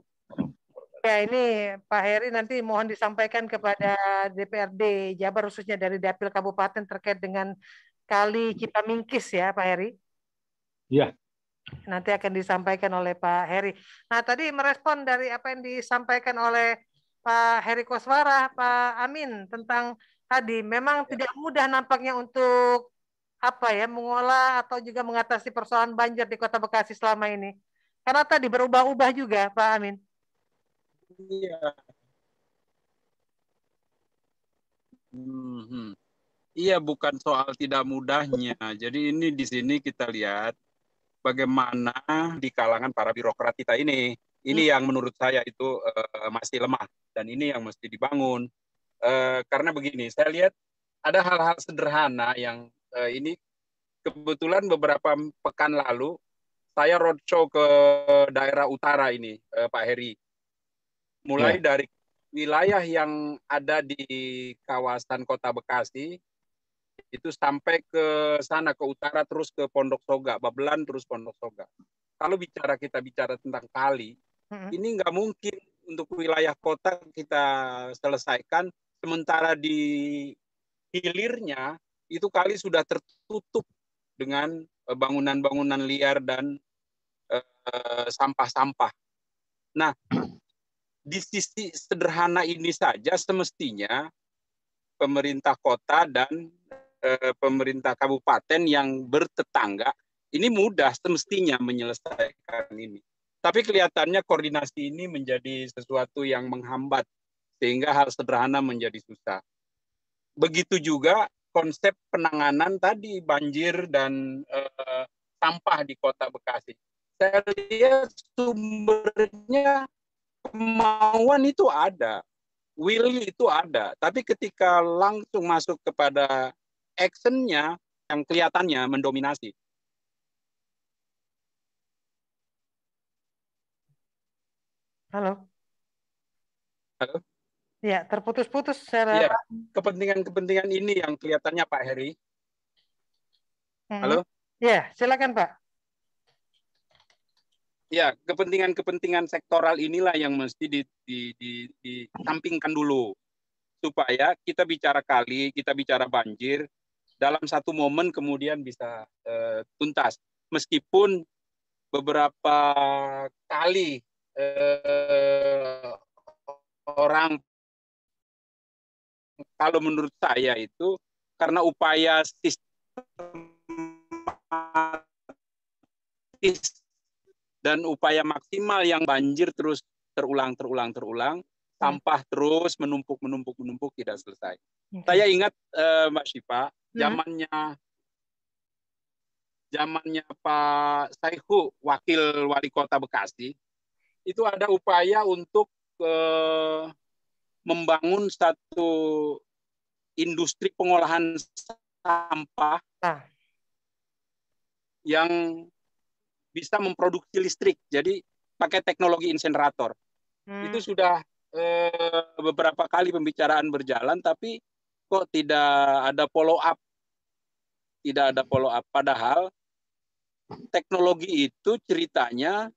Ya, ini Pak Heri nanti mohon disampaikan kepada DPRD Jabar khususnya dari Dapil Kabupaten terkait dengan Kali Cipamingkis ya Pak Heri. Iya. Nanti akan disampaikan oleh Pak Heri. Nah, tadi merespon dari apa yang disampaikan oleh Pak Heri Koswara, Pak Amin tentang tadi memang tidak mudah nampaknya untuk apa ya mengolah atau juga mengatasi persoalan banjir di Kota Bekasi selama ini. Karena tadi berubah-ubah juga, Pak Amin. Iya. Iya, bukan soal tidak mudahnya. Jadi ini di sini kita lihat bagaimana di kalangan para birokrat kita ini yang menurut saya itu masih lemah dan ini yang mesti dibangun. Karena begini, saya lihat ada hal-hal sederhana yang ini kebetulan beberapa pekan lalu saya roadshow ke daerah utara ini, Pak Heri. Mulai dari wilayah yang ada di kawasan Kota Bekasi itu sampai ke sana ke utara terus ke Pondok Soga, Babelan terus Pondok Soga. Kalau kita bicara tentang kali, ini nggak mungkin untuk wilayah kota kita selesaikan, sementara di hilirnya itu kali sudah tertutup dengan bangunan-bangunan liar dan sampah-sampah. Nah, di sisi sederhana ini saja semestinya pemerintah kota dan pemerintah kabupaten yang bertetangga ini mudah semestinya menyelesaikan ini. Tapi kelihatannya koordinasi ini menjadi sesuatu yang menghambat sehingga hal sederhana menjadi susah. Begitu juga konsep penanganan tadi banjir dan sampah di Kota Bekasi. Saya lihat sumbernya kemauan itu ada, will itu ada, tapi ketika langsung masuk kepada actionnya yang kelihatannya mendominasi. Halo. Ya, terputus-putus. Ya, kepentingan ini yang kelihatannya Pak Heri. Halo? Ya, silakan Pak. Ya, kepentingan sektoral inilah yang mesti ditampingkan dulu. Supaya kita bicara kali, kita bicara banjir, dalam satu momen kemudian bisa tuntas. Meskipun beberapa kali orang, kalau menurut saya itu karena upaya sistematis dan upaya maksimal yang banjir terus terulang, sampah terus menumpuk tidak selesai. Saya ingat Mbak Syifa, zamannya Pak Saihu, wakil wali kota Bekasi, itu ada upaya untuk membangun satu industri pengolahan sampah yang bisa memproduksi listrik. Jadi pakai teknologi insenerator. Itu sudah beberapa kali pembicaraan berjalan, tapi kok tidak ada follow up. Tidak ada follow up. Padahal teknologi itu ceritanya,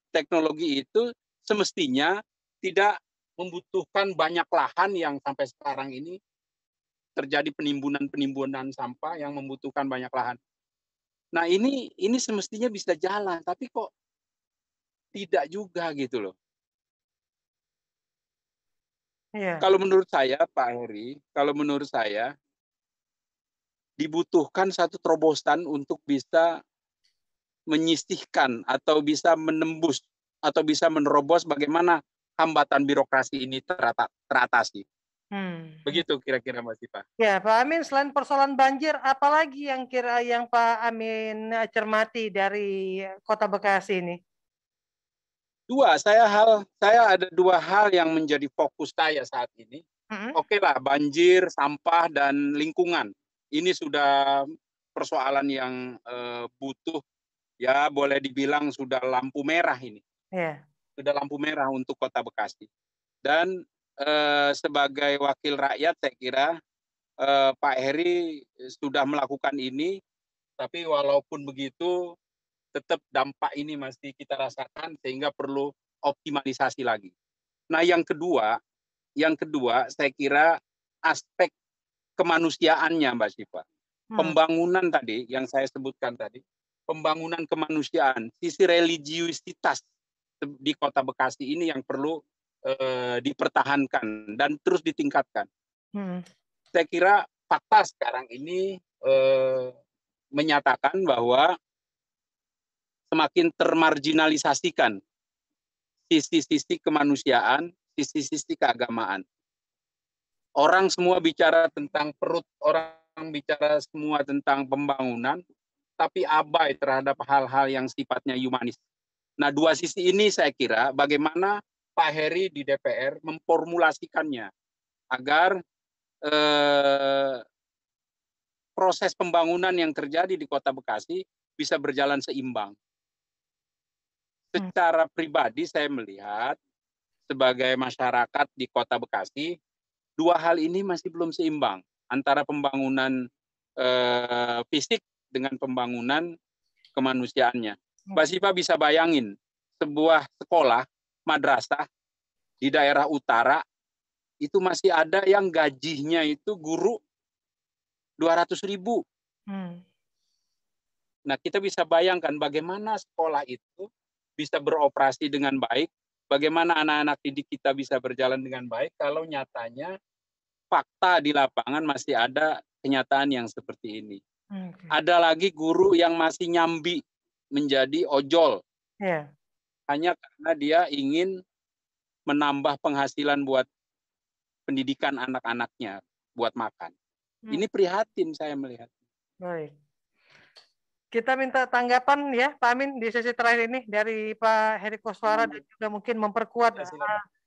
teknologi itu semestinya tidak membutuhkan banyak lahan yang sampai sekarang ini terjadi penimbunan sampah yang membutuhkan banyak lahan. Nah ini semestinya bisa jalan, tapi kok tidak juga gitu loh. Iya. Kalau menurut saya, Pak Heri, kalau menurut saya dibutuhkan satu terobosan untuk bisa menyisihkan atau bisa menembus atau bisa menerobos bagaimana hambatan birokrasi ini teratasi. Begitu kira-kira Mbak Sipa. Ya, Pak Amin, selain persoalan banjir, apalagi yang Pak Amin cermati dari Kota Bekasi ini? Saya ada 2 hal yang menjadi fokus saya saat ini. Oke lah, banjir, sampah, dan lingkungan. Ini sudah persoalan yang butuh, ya boleh dibilang sudah lampu merah ini. Yeah. Sudah lampu merah untuk Kota Bekasi. Dan sebagai wakil rakyat, saya kira Pak Heri sudah melakukan ini, tapi walaupun begitu, tetap dampak ini masih kita rasakan sehingga perlu optimalisasi lagi. Nah, yang kedua saya kira aspek kemanusiaannya, Mbak Sipa. Pembangunan tadi yang saya sebutkan tadi, pembangunan kemanusiaan, sisi religiusitas di Kota Bekasi ini yang perlu dipertahankan dan terus ditingkatkan. Saya kira fakta sekarang ini menyatakan bahwa semakin termarginalisasikan sisi-sisi kemanusiaan, sisi-sisi keagamaan. Orang semua bicara tentang perut, orang bicara semua tentang pembangunan, tapi abai terhadap hal-hal yang sifatnya humanis. Nah, 2 sisi ini saya kira bagaimana Pak Heri di DPR memformulasikannya agar proses pembangunan yang terjadi di Kota Bekasi bisa berjalan seimbang. Secara pribadi saya melihat sebagai masyarakat di Kota Bekasi, 2 hal ini masih belum seimbang antara pembangunan fisik dengan pembangunan kemanusiaannya. Mbak Sipa bisa bayangin sebuah sekolah madrasah di daerah utara itu masih ada yang gajinya itu guru 200.000. Nah, kita bisa bayangkan bagaimana sekolah itu bisa beroperasi dengan baik, bagaimana anak-anak didik kita bisa berjalan dengan baik kalau nyatanya fakta di lapangan masih ada kenyataan yang seperti ini. Ada lagi guru yang masih nyambi menjadi ojol. Hanya karena dia ingin menambah penghasilan buat pendidikan anak-anaknya, buat makan. Ini prihatin saya melihat. Baik. Kita minta tanggapan ya Pak Amin di sesi terakhir ini dari Pak Heri Koswara dan juga mungkin memperkuat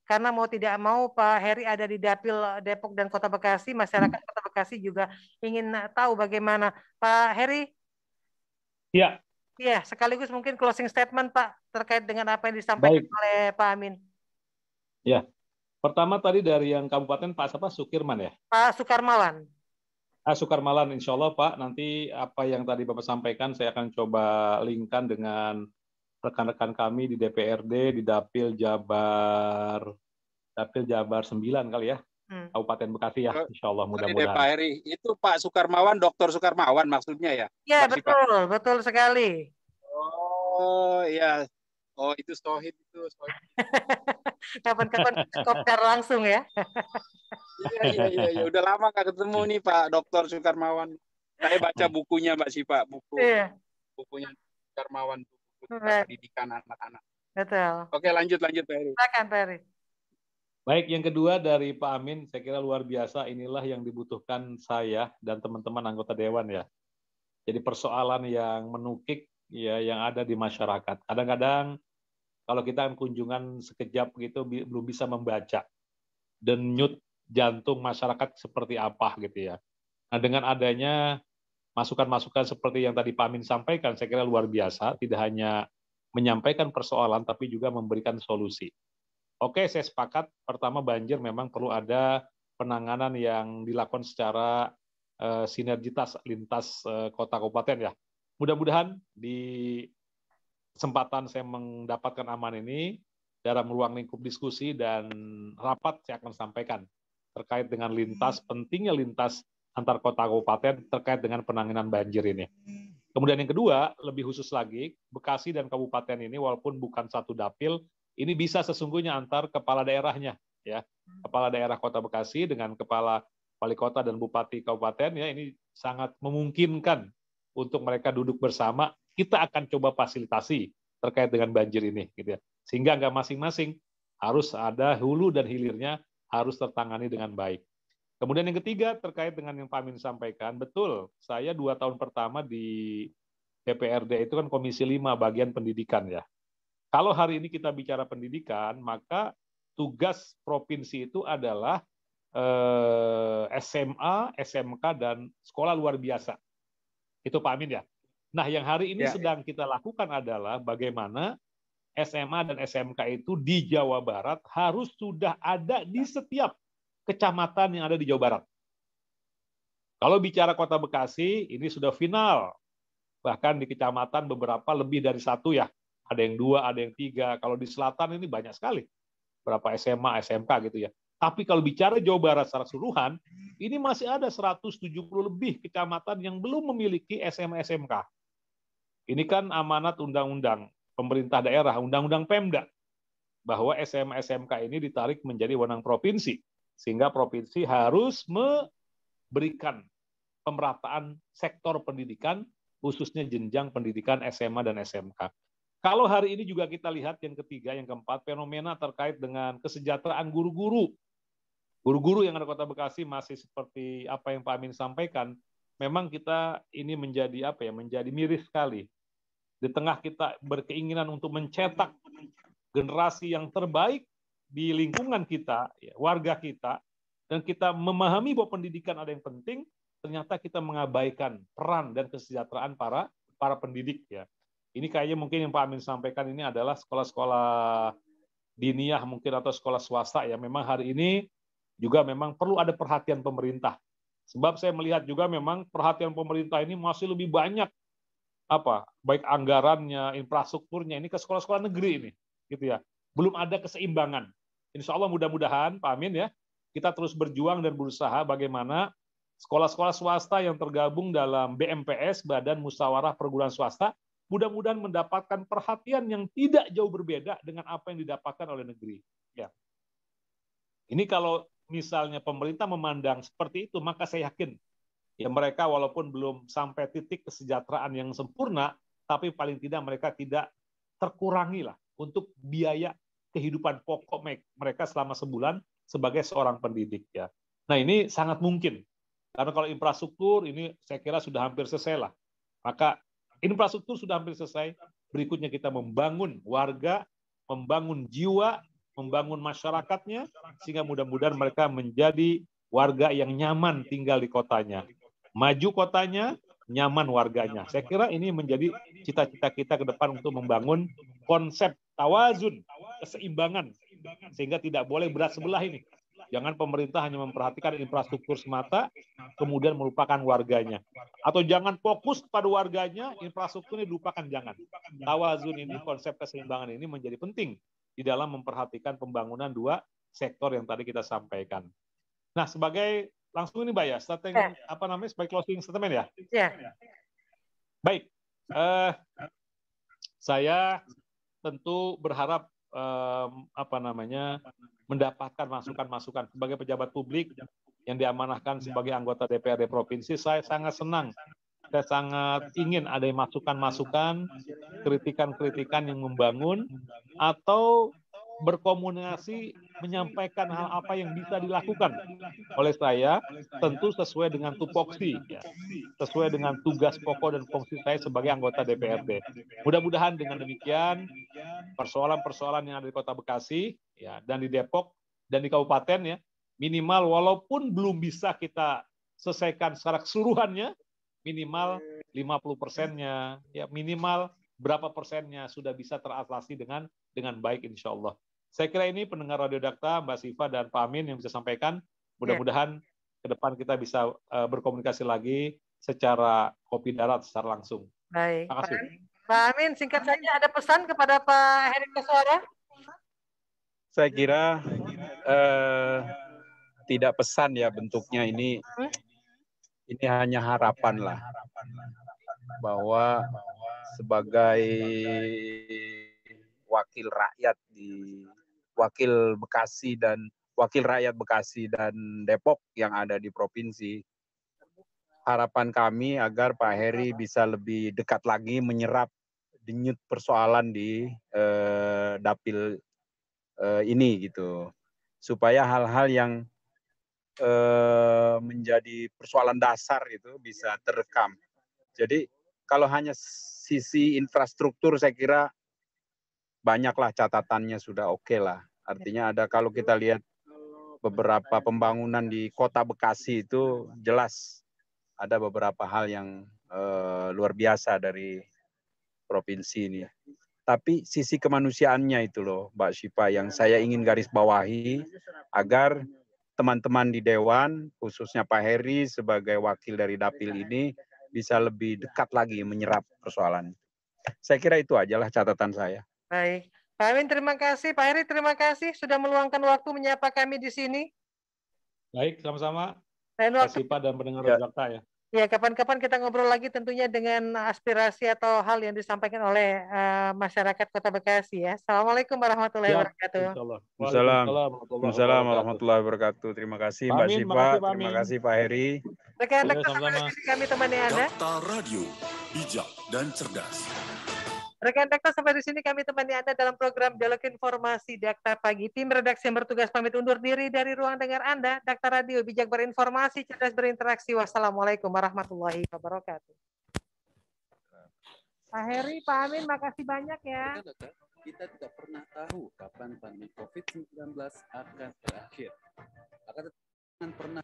karena mau tidak mau Pak Heri ada di Dapil Depok dan Kota Bekasi, masyarakat Kota Bekasi juga ingin tahu bagaimana. Pak Heri? Ya. Iya, sekaligus mungkin closing statement Pak terkait dengan apa yang disampaikan oleh Pak Amin. Ya, pertama tadi dari yang kabupaten Pak siapa? Sukirman ya? Pak Sukarmawan. Sukarmalan, insya Allah Pak, nanti apa yang tadi Bapak sampaikan saya akan coba linkkan dengan rekan-rekan kami di DPRD, di Dapil Jabar 9 kali ya, Kabupaten Bekasi ya, insya Allah mudah-mudahan. Pak Heri, itu Pak Sukarmawan, Dr. Sukarmawan maksudnya ya? Ya, betul, betul sekali. Oh iya, oh itu Sohib itu. Kapan-kapan kopdar langsung ya. Iya. Udah lama nggak ketemu nih Pak Dr. Sukarmawan. Saya baca bukunya Mbak Sipa, bukunya Sukarmawan, buku pendidikan anak-anak. Betul. Oke, lanjut Pak Heri. Silakan Pak Heri. Baik, yang kedua dari Pak Amin, saya kira luar biasa. Inilah yang dibutuhkan saya dan teman-teman anggota Dewan ya. Jadi persoalan yang menukik ya yang ada di masyarakat. Kadang-kadang kalau kita kunjungan sekejap gitu belum bisa membaca denyut jantung masyarakat seperti apa gitu ya. Nah, dengan adanya masukan-masukan seperti yang tadi Pak Amin sampaikan, saya kira luar biasa, tidak hanya menyampaikan persoalan tapi juga memberikan solusi. Oke, saya sepakat. Pertama, banjir memang perlu ada penanganan yang dilakukan secara sinergitas lintas kota kabupaten ya. Mudah-mudahan di kesempatan saya mendapatkan aman ini dalam ruang lingkup diskusi dan rapat saya akan sampaikan terkait dengan pentingnya lintas antar kota kabupaten terkait dengan penanganan banjir ini. Kemudian yang kedua, lebih khusus lagi, Bekasi dan kabupaten ini walaupun bukan satu dapil, ini bisa sesungguhnya antar kepala daerahnya, ya. Kepala daerah Kota Bekasi dengan kepala wali kota dan bupati kabupaten, ya, ini sangat memungkinkan untuk mereka duduk bersama. Kita akan coba fasilitasi terkait dengan banjir ini, gitu ya. Sehingga nggak masing-masing, harus ada hulu dan hilirnya harus tertangani dengan baik. Kemudian yang ketiga terkait dengan yang Pak Amin sampaikan, betul, saya 2 tahun pertama di DPRD itu kan Komisi 5 bagian pendidikan, ya. Kalau hari ini kita bicara pendidikan, maka tugas provinsi itu adalah SMA, SMK, dan sekolah luar biasa. Itu Pak Amin, ya. Nah, yang hari ini sedang kita lakukan adalah bagaimana SMA dan SMK itu di Jawa Barat harus sudah ada di setiap kecamatan yang ada di Jawa Barat. Kalau bicara Kota Bekasi, ini sudah final. Bahkan di kecamatan beberapa lebih dari 1, ya. Ada yang 2, ada yang 3. Kalau di selatan ini banyak sekali. Berapa SMA, SMK gitu ya. Tapi kalau bicara Jawa Barat secara keseluruhan, ini masih ada 170 lebih kecamatan yang belum memiliki SMA, SMK. Ini kan amanat undang-undang pemerintah daerah, undang-undang Pemda, bahwa SMA, SMK ini ditarik menjadi wewenang provinsi. Sehingga provinsi harus memberikan pemerataan sektor pendidikan, khususnya jenjang pendidikan SMA dan SMK. Kalau hari ini juga kita lihat yang ketiga, yang keempat, fenomena terkait dengan kesejahteraan guru-guru. Guru-guru yang ada Kota Bekasi masih seperti apa yang Pak Amin sampaikan, memang kita ini menjadi menjadi miris sekali. Di tengah kita berkeinginan untuk mencetak generasi yang terbaik di lingkungan kita, warga kita, dan kita memahami bahwa pendidikan ada yang penting, ternyata kita mengabaikan peran dan kesejahteraan para pendidik, ya. Ini kayaknya mungkin yang Pak Amin sampaikan ini adalah sekolah-sekolah diniyah mungkin atau sekolah swasta, ya. Memang hari ini juga memang perlu ada perhatian pemerintah. Sebab saya melihat juga memang perhatian pemerintah ini masih lebih banyak baik anggarannya, infrastrukturnya ini ke sekolah-sekolah negeri ini, gitu ya. Belum ada keseimbangan. Insya Allah mudah-mudahan Pak Amin, ya, kita terus berjuang dan berusaha bagaimana sekolah-sekolah swasta yang tergabung dalam BMPS, Badan Musyawarah Perguruan Swasta, mudah-mudahan mendapatkan perhatian yang tidak jauh berbeda dengan apa yang didapatkan oleh negeri. Ya. Ini kalau misalnya pemerintah memandang seperti itu, maka saya yakin ya mereka walaupun belum sampai titik kesejahteraan yang sempurna, tapi paling tidak mereka tidak terkurangi lah untuk biaya kehidupan pokok mereka selama sebulan sebagai seorang pendidik, ya. Nah, ini sangat mungkin. Karena kalau infrastruktur ini saya kira sudah hampir selesai lah. Maka infrastruktur sudah hampir selesai, berikutnya kita membangun warga, membangun jiwa, membangun masyarakatnya, sehingga mudah-mudahan mereka menjadi warga yang nyaman tinggal di kotanya. Maju kotanya, nyaman warganya. Saya kira ini menjadi cita-cita kita ke depan untuk membangun konsep tawazun, keseimbangan, sehingga tidak boleh berat sebelah ini. Jangan pemerintah hanya memperhatikan infrastruktur semata, kemudian melupakan warganya. Atau jangan fokus pada warganya, infrastrukturnya dilupakan, jangan. Tawazun ini, konsep keseimbangan ini menjadi penting di dalam memperhatikan pembangunan 2 sektor yang tadi kita sampaikan. Nah, sebagai langsung ini Mbak, ya, strategi sebagai closing statement, ya? Ya. Baik. Saya tentu berharap mendapatkan masukan-masukan sebagai pejabat publik yang diamanahkan sebagai anggota DPRD provinsi. Saya sangat senang, saya sangat ingin ada masukan-masukan, kritikan-kritikan yang membangun atau berkomunikasi menyampaikan hal apa yang bisa dilakukan oleh saya, tentu sesuai dengan tupoksi, ya, sesuai dengan tugas pokok dan fungsi saya sebagai anggota DPRD. Mudah-mudahan dengan demikian persoalan-persoalan yang ada di Kota Bekasi, ya, dan di Depok dan di kabupaten, ya, minimal walaupun belum bisa kita selesaikan secara keseluruhannya, minimal 50%-nya, ya, minimal berapa persennya sudah bisa teratasi dengan baik, insya Allah. Saya kira ini pendengar Radio Dakta, Mbak Siva dan Pak Amin yang bisa sampaikan. Mudah-mudahan ke depan kita bisa berkomunikasi lagi secara kopi darat, secara langsung. Baik. Terima kasih. Pak Amin, singkat saja ada pesan kepada Pak Heri Koswara? Saya kira tidak pesan ya bentuknya ini hanya harapan lah. bahwa sebagai wakil rakyat Bekasi dan Depok yang ada di provinsi, harapan kami agar Pak Heri bisa lebih dekat lagi menyerap denyut persoalan di dapil ini gitu, supaya hal-hal yang menjadi persoalan dasar itu bisa terekam. Jadi kalau hanya sisi infrastruktur saya kira banyaklah catatannya sudah oke lah. Artinya ada, kalau kita lihat beberapa pembangunan di kota Bekasi itu jelas ada beberapa hal yang luar biasa dari provinsi ini. Tapi sisi kemanusiaannya itu loh Mbak Syifa yang saya ingin garis bawahi, agar teman-teman di Dewan, khususnya Pak Heri sebagai wakil dari dapil ini bisa lebih dekat lagi menyerap persoalan. Saya kira itu ajalah catatan saya. Baik, Pak Amin terima kasih, Pak Heri terima kasih sudah meluangkan waktu menyapa kami di sini. Baik, sama-sama. Terima kasih Pak dan pendengar Jakarta ya. Ya, kapan-kapan kita ngobrol lagi tentunya dengan aspirasi atau hal yang disampaikan oleh masyarakat Kota Bekasi ya. Assalamualaikum warahmatullahi wabarakatuh. Waalaikumsalam warahmatullahi wabarakatuh. Terima kasih Mbak Syifa, terima kasih Pak Heri. Rekan Dakta sampai di sini kami temani Anda. Dakta Radio, bijak dan cerdas. Rekan Dakta sampai di sini kami temani Anda dalam program Dialog Informasi Dakta Pagi. Tim redaksi yang bertugas pamit undur diri dari ruang dengar Anda. Dakta Radio, bijak berinformasi, cerdas berinteraksi. Wassalamualaikum warahmatullahi wabarakatuh. Pak Heri, Pak Amin, makasih banyak ya. Kita tidak pernah tahu kapan pandemi COVID-19 akan berakhir. Akan pernah